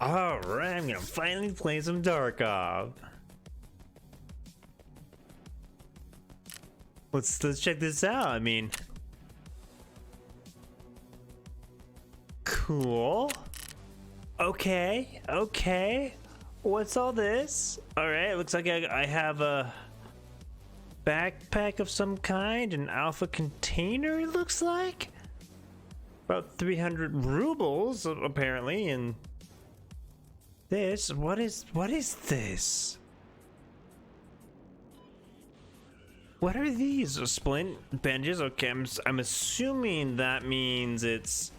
Alright, I'm gonna finally play some Tarkov. Let's check this out. I mean, cool. Okay. What's all this? Alright, looks like I have a backpack of some kind, an alpha container, it looks like. About 300 rubles, apparently, and this, what is this? What are these? Splint benches? Okay, I'm assuming that means it's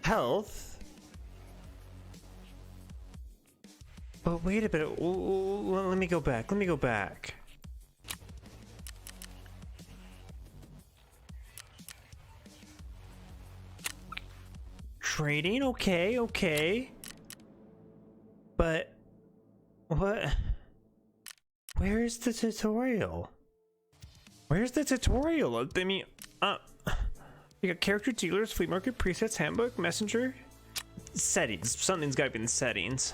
health. But wait a bit. Let me go back. Trading, okay. But what? Where's the tutorial? I mean, you got character dealers, flea market, presets, handbook, messenger, settings. Something's got to be in the settings.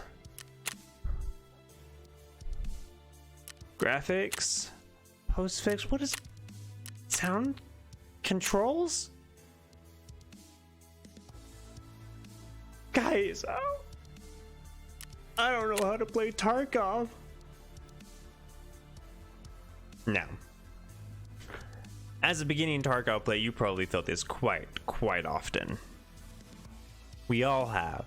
Graphics, postfix. What is sound controls? Guys, I don't know how to play Tarkov. Now, as a beginning Tarkov play, you probably felt this quite often. We all have.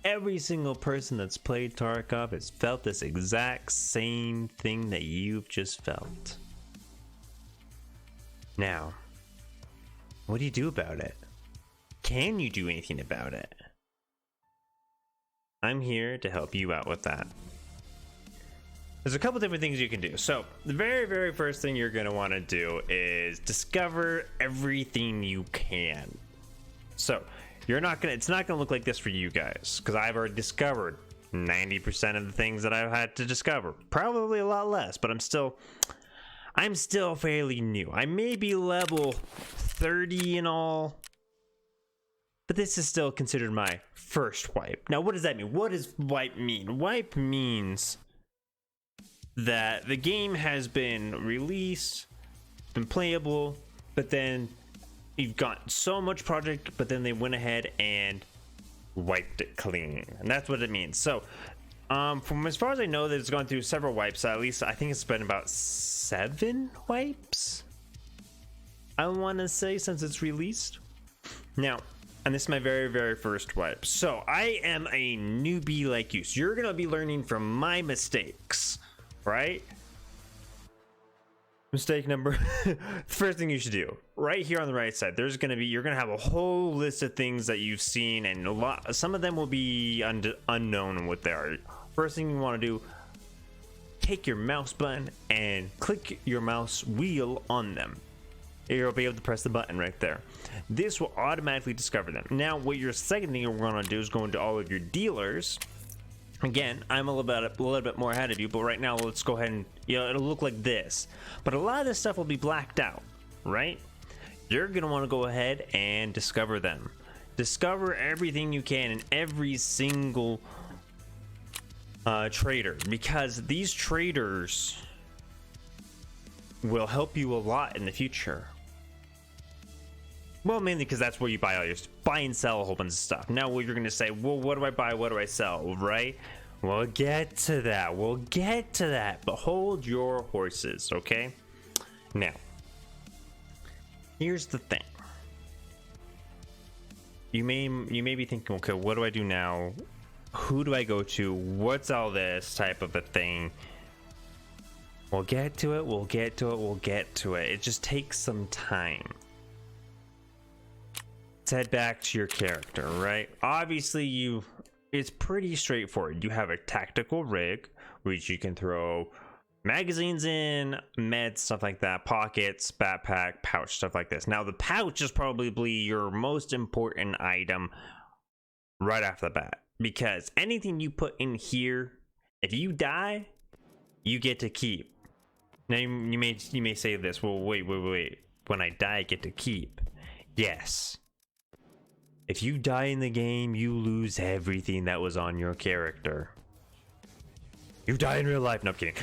Every single person that's played Tarkov has felt this exact same thing that you've just felt. Now, what do you do about it? Can you do anything about it? I'm here to help you out with that. There's a couple different things you can do. So the very first thing you're going to want to do is discover everything you can. So it's not going to look like this for you guys, because I've already discovered 90% of the things that I've had to discover. Probably a lot less, but I'm still fairly new. I may be level 30 in all, but this is still considered my first wipe. Now, what does that mean? What does wipe mean? Wipe means that the game has been released, been playable, but then you've got so much project, but then they went ahead and wiped it clean. And that's what it means. So, from as far as I know, that it's gone through several wipes. At least I think it's been about 7 wipes, I want to say, since it's released. Now, and this is my very first wipe. So I am a newbie like you. So you're going to be learning from my mistakes, right? Mistake number, the first thing you should do, right here on the right side, you're going to have a whole list of things that you've seen, and some of them will be unknown what they are. First thing you want to do, take your mouse button and click your mouse wheel on them. You'll be able to press the button right there. This will automatically discover them. Now, what your second thing you're going to do is go into all of your dealers. Again, I'm a little bit more ahead of you, but right now let's go ahead and, it'll look like this. But a lot of this stuff will be blacked out, right? You're going to want to go ahead and discover them. Discover everything you can in every single trader, because these traders will help you a lot in the future. Well, mainly because that's where you buy and sell a whole bunch of stuff. Now, you're going to say, well, what do I buy? What do I sell? Right? We'll get to that. But hold your horses, okay? Now, here's the thing. You may be thinking, okay, what do I do now? Who do I go to? What's all this type of a thing? We'll get to it. It just takes some time. Let's head back to your character, right? Obviously, it's pretty straightforward. You have a tactical rig, which you can throw magazines in, meds, stuff like that, pockets, backpack, pouch, stuff like this. Now, the pouch is probably your most important item right off the bat, because anything you put in here, if you die, you get to keep. Now, you may say this, well, wait. When I die, I get to keep. Yes. If you die in the game, you lose everything that was on your character. You die in real life. No, I'm kidding.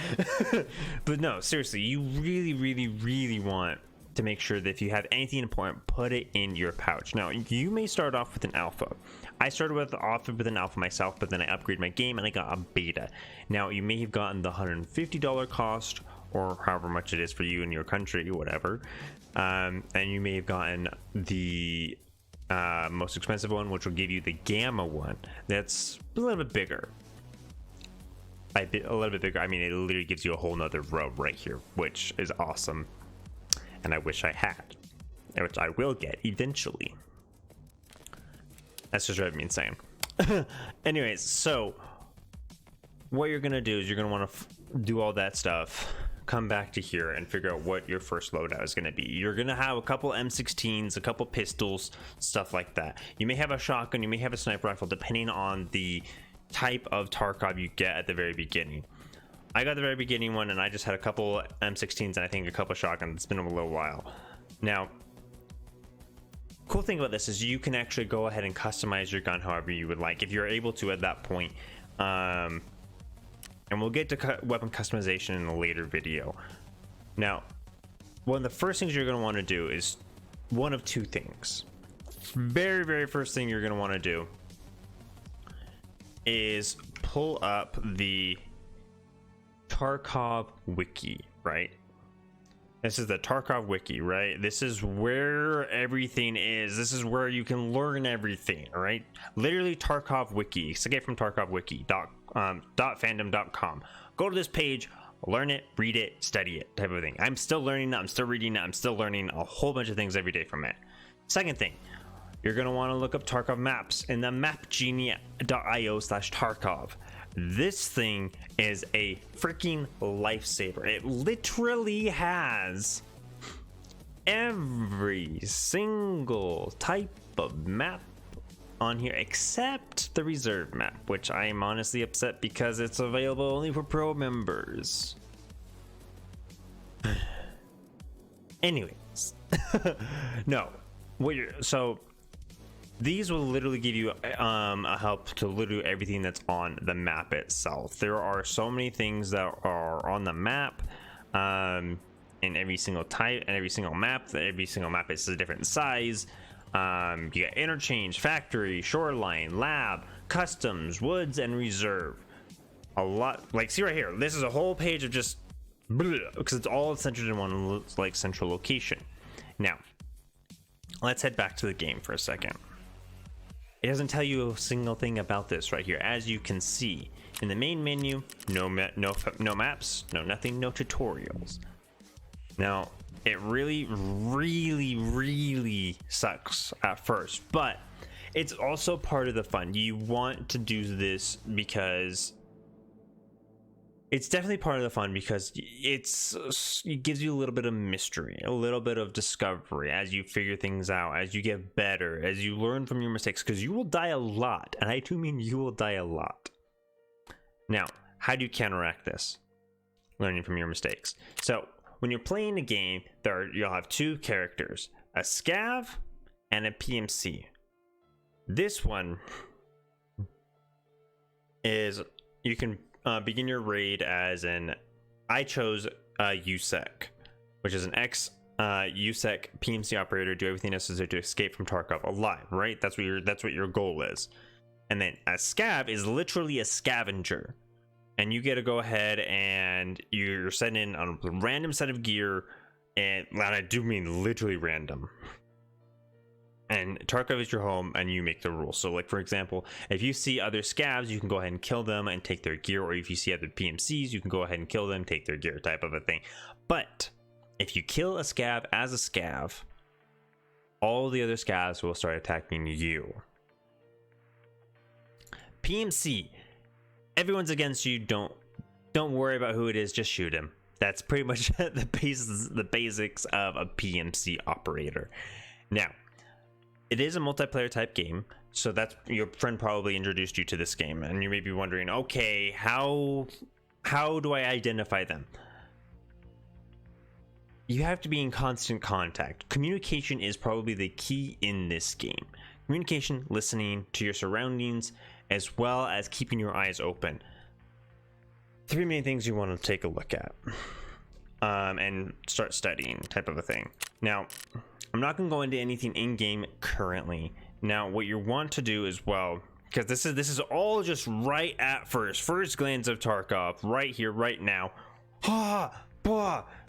But no, seriously, you really want to make sure that if you have anything important, put it in your pouch. Now, you may start off with an alpha. I started with an alpha myself, but then I upgraded my game and I got a beta. Now, you may have gotten the $150 cost, or however much it is for you in your country, whatever. And you may have gotten the most expensive one, which will give you the gamma one. That's a little bit bigger. A little bit bigger. I mean, it literally gives you a whole nother row right here, which is awesome. And I wish I had, which I will get eventually. That's just driving me insane. Anyways, so what you're gonna do is you're gonna want to do all that stuff, come back to here and figure out what your first loadout is gonna be. You're gonna have a couple M16s, a couple pistols, stuff like that. You may have a shotgun, you may have a sniper rifle, depending on the type of Tarkov you get at the very beginning. I got the very beginning one and I just had a couple M16s and I think a couple shotguns. It's been a little while. Now, cool thing about this is you can actually go ahead and customize your gun however you would like, if you're able to at that point. And we'll get to weapon customization in a later video. Now, one of the first things you're going to want to do is one of two things. Very first thing you're going to want to do is pull up the Tarkov Wiki, right? This is the Tarkov Wiki, right? This is where everything is. This is where you can learn everything, right? Literally Tarkov Wiki. So get from Tarkov Wiki .fandom.com. Go to this page, learn it, read it, study it, type of thing. I'm still learning it. I'm still reading it. I'm still learning a whole bunch of things every day from it. Second thing, you're going to want to look up Tarkov maps in the mapgenie.io/Tarkov. This thing is a freaking lifesaver. It literally has every single type of map on here except the reserve map, which I am honestly upset because it's available only for pro members. Anyways, no, so these will literally give you a help to literally everything that's on the map itself. There are so many things that are on the map in every single type and every single map. Every single map is a different size. You got interchange, factory, shoreline, lab, customs, woods, and reserve. A lot, like, see right here, this is a whole page of just because it's all centered in one like central location. Now, let's head back to the game for a second. It doesn't tell you a single thing about this right here. As you can see in the main menu, no maps, no nothing, no tutorials. Now, it really sucks at first, but it's also part of the fun. You want to do this because it's definitely part of the fun, because it gives you a little bit of mystery, a little bit of discovery as you figure things out, as you get better, as you learn from your mistakes, because you will die a lot, and I do mean you will die a lot. Now, how do you counteract this? Learning from your mistakes. So when you're playing a game, you'll have two characters, a scav and a PMC. This one is, you can begin your raid as I chose USEC, which is an USEC PMC operator. Do everything necessary to escape from Tarkov alive, right? That's what your goal is. And then a scav is literally a scavenger, and you get to go ahead and you're setting in on a random set of gear, and I do mean literally random. And Tarkov is your home, and you make the rules. So, like, for example, if you see other scavs, you can go ahead and kill them and take their gear. Or if you see other PMCs, you can go ahead and kill them, take their gear, type of a thing. But if you kill a scav as a scav, all the other scavs will start attacking you. PMC, everyone's against you. Don't worry about who it is. Just shoot him. That's pretty much the basics of a PMC operator. Now, it is a multiplayer type game, so that's, your friend probably introduced you to this game, and you may be wondering, okay, how do I identify them? You have to be in constant contact. Communication is probably the key in this game. communication, listening to your surroundings, as well as keeping your eyes open. 3 main things you want to take a look at and start studying, type of a thing. Now, I'm not going to go into anything in game currently. Now, what you want to do as well, because this is all just right at first glance of Tarkov, right here, right now.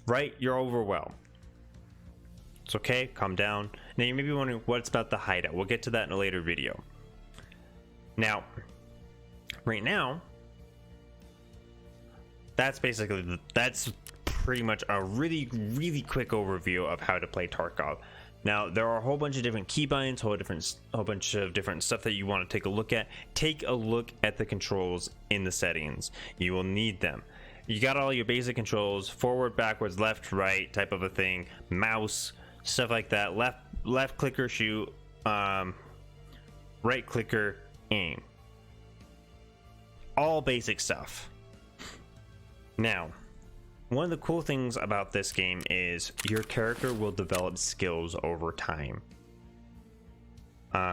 Right, you're overwhelmed. It's okay, calm down. Now you may be wondering what's about the hideout. We'll get to that in a later video. Now, right now, that's pretty much a really quick overview of how to play Tarkov. Now, there are a whole bunch of different keybinds, whole bunch of different stuff that you want to take a look at. Take a look at the controls in the settings. You will need them. You got all your basic controls: forward, backwards, left, right, type of a thing, mouse, stuff like that. Left clicker shoot, right clicker aim. All basic stuff. Now, one of the cool things about this game is your character will develop skills over time.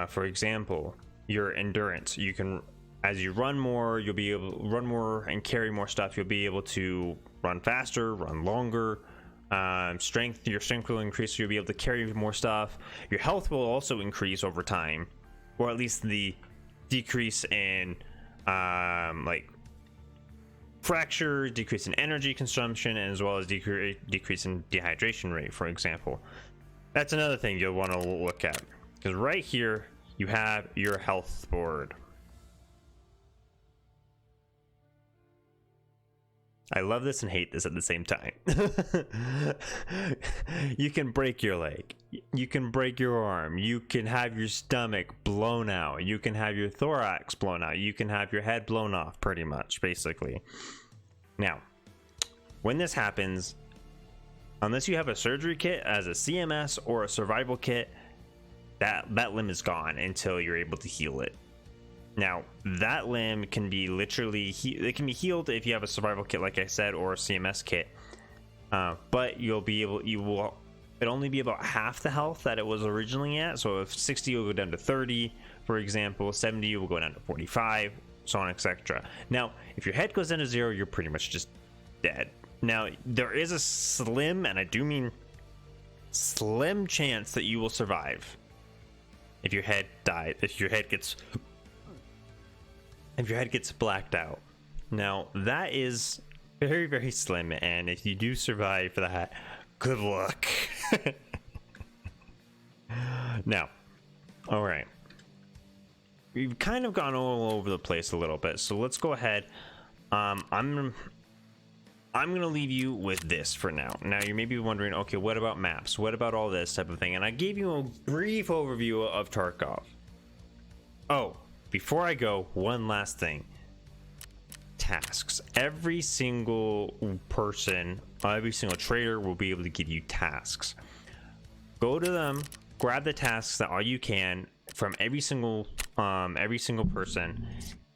For example, your endurance. You can, as you run more, you'll be able to run more and carry more stuff. You'll be able to run faster, run longer. Your strength will increase, so you'll be able to carry more stuff. Your health will also increase over time, or at least the decrease in like fracture, decrease in energy consumption, as well as decrease in dehydration rate, for example. That's another thing you'll want to look at, because right here you have your health board. I love this and hate this at the same time. You can break your leg, you can break your arm, you can have your stomach blown out, you can have your thorax blown out, you can have your head blown off, pretty much, basically. Now, when this happens, unless you have a surgery kit as a CMS or a survival kit, that limb is gone until you're able to heal it. Now, that limb can be it can be healed if you have a survival kit, like I said, or a CMS kit. But it'll only be about half the health that it was originally at. So if 60 will go down to 30, for example, 70 will go down to 45, so on, etc. Now, if your head goes down to 0, you're pretty much just dead. Now, there is a slim, and I do mean slim, chance that you will survive if your head gets blacked out. Now, that is very, very slim, and if you do survive that, good luck. Now, all right, we've kind of gone all over the place a little bit, so let's go ahead. I'm gonna leave you with this for now. Now, you may be wondering, okay, what about maps? What about all this type of thing? And I gave you a brief overview of Tarkov. Oh, before I go, one last thing. Tasks. Every single person, every single trader will be able to give you tasks. Go to them, grab the tasks that all you can from every single person,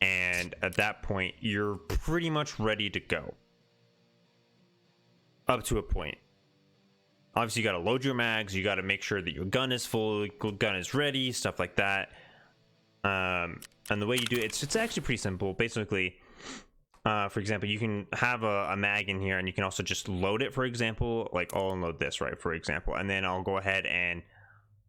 and at that point, you're pretty much ready to go. Up to a point. Obviously, you got to load your mags. You got to make sure that your gun is full, gun is ready, stuff like that. And the way you do it, it's actually pretty simple. Basically, for example, you can have a mag in here, and you can also just load it. For example, like I'll unload this, right? For example, and then I'll go ahead and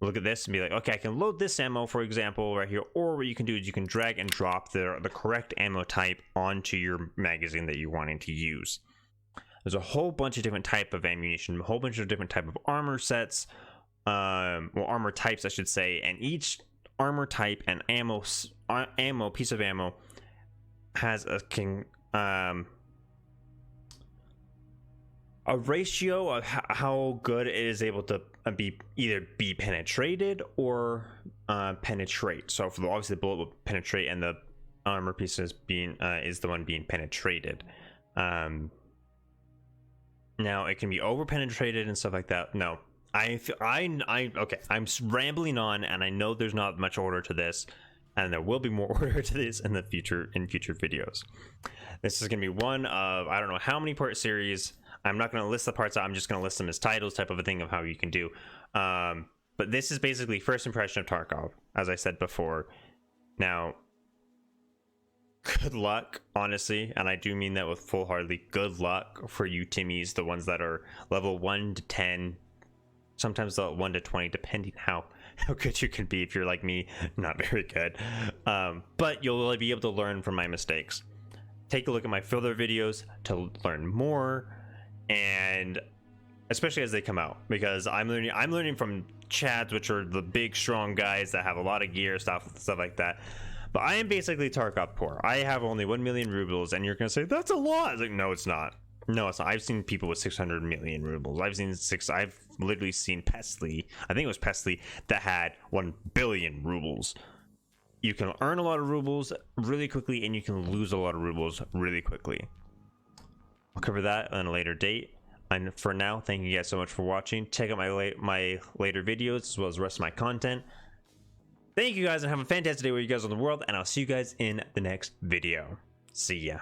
look at this and be like, okay, I can load this ammo, for example, right here. Or what you can do is you can drag and drop the correct ammo type onto your magazine that you're wanting to use. There's a whole bunch of different type of ammunition, a whole bunch of different type of armor sets, armor types, I should say, and each armor type and piece of ammo has a ratio of how good it is able to either be penetrated or penetrate. So for obviously the bullet will penetrate, and the armor piece is the one being penetrated. Now it can be over penetrated and stuff like that. No, okay, I'm rambling on, and I know there's not much order to this, and there will be more order to this in future videos. This is gonna be one of, I don't know how many part series. I'm not gonna list the parts out, I'm just gonna list them as titles, type of a thing of how you can do. But this is basically first impression of Tarkov. as I said before. Now, good luck, honestly, and I do mean that with full-heartedly. Good luck for you Timmies, the ones that are level 1 to 10, sometimes the 1 to 20, depending how good you can be. If you're like me, not very good, but you'll be able to learn from my mistakes. Take a look at my filler videos to learn more, and especially as they come out, because I'm learning from Chads, which are the big strong guys that have a lot of gear, stuff like that. But I am basically Tarkov poor. I have only 1 million rubles, and you're gonna say that's a lot. It's like, no, it's not. No, it's not. I've seen people with 600 million rubles. I've literally seen Pestly. I think it was Pestly that had 1 billion rubles. You can earn a lot of rubles really quickly, and you can lose a lot of rubles really quickly. I'll cover that on a later date. And for now, thank you guys so much for watching. Check out my later videos as well as the rest of my content. Thank you guys, and have a fantastic day where you guys are in the world, and I'll see you guys in the next video. See ya.